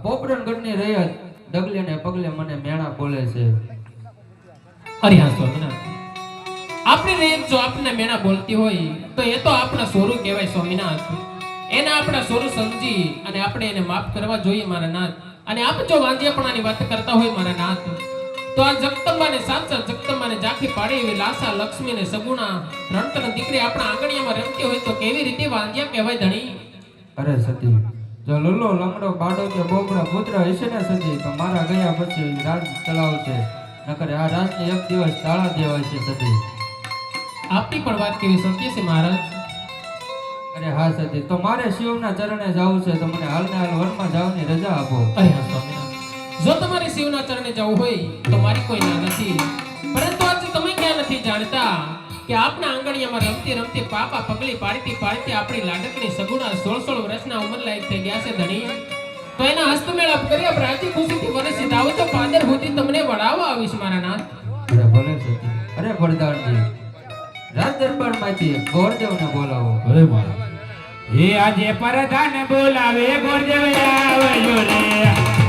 પોપરણગઢની રૈયત ડગલે ને પગલે મને મેણા બોલે છે. અરે હા સ્વામિનાથ, આપણી રૈયત જો આપને મેણા બોલતી હોય તો એ તો આપણા સોરું કહેવાય સ્વામિનાથ. એના આપણા સોરું સમજી અને આપણે એને માફ કરવા જોઈએ મારા નાથ. અને આપ જો વાંજિયાપણાની વાત કરતા હોય મારા નાથ, તો આ જગદંબાને સાચા જગદંબાને ઝાંખી પાડી એવી લાસા લક્ષ્મીને સગુણા રણતન દીકરી આપણા આંગણિયામાં રમતી હોય તો કેવી રીતે વાંજિયા કહેવાય ધણી? અરે સતી, જો લલ્લો લમડો બાડો કે બોબડા પુત્ર હશે ને સતી, તો મારા ગયા પછી રાજ ચલાવશે, નકર આ રાજને એક દિવસ તાળા દેવાય છે સતી. આપની પણ વાત કેવી સત્ય છે મહારાજ? અરે હા સતી, તો મારે શિવના ચરણે જવું છે, તો મને હાલને હાલ વનમાં જવાની રજા આપો. અરે હા સ્વામિનાથ, જો તમારે શિવના ચરણે જવું હોય તો મારી કોઈ ના નથી, પરંતુ આજે તમે ક્યાં નથી જાણતા કે આપણા આંગણિયામાં રમતી રમતી પાપા પગલી પાડતી પાડતી આપણી લાડકની સગુણા 16 વર્ષના ઉંમર લાયક થઈ ગયા છે ધણી. તો એના હસ્તમેળાપ કરી આપણે રાજી ખુશીથી વરસી દાવ તો પાદર હોતી તમને વડાવવા આવીશ મારા નાથ. અરે ભલે સતી. અરે ભરદાનજી, રાજ દરબારમાંથી ગોરદેવને બોલાવો. અરે મારા એ આજે પરધાન બોલાવે ગોરદેવ આવ્યો રે.